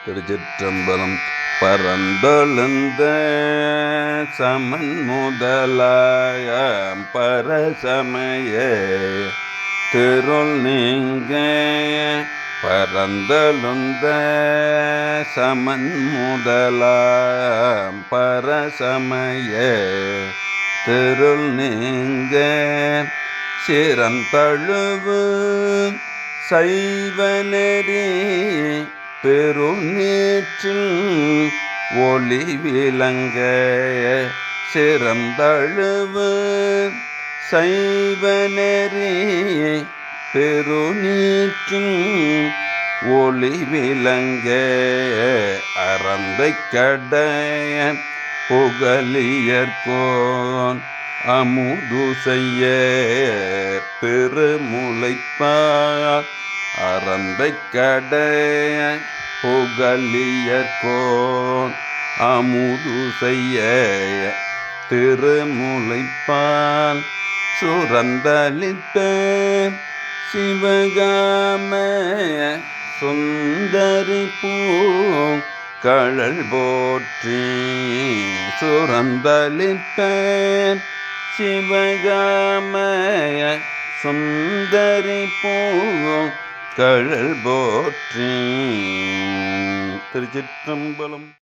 திருச்சிற்றம்பலம். பரந்தொழுந்த சமன் முதலாய பரசமய திருள் நீங்க பரந்தொழுந்த சமன் முதலாய பரசமய திருள் நீங்க சிறந்தழுவு சைவநெறி பெருநீற்றில் ஒளி விளங்க சிறந்தழுவு சைவநெறி பெருநீற்றில் ஒளி விளங்க அறந்தை கடைய புகலியர்கோன் அமுது செய்ய பெருமுளைப்பார் அறந்தை கடைய புகலியர்கோன் அமுது செய்ய திருமுளைப்பால் சுரந்தளித்த சிவகாம சுந்தரி பூ கழல் போற்றி சுரந்தளித்த சிவகாமய சுந்தரி பூ கழல் போற்றி. திருச்சிற்றம்பலம்.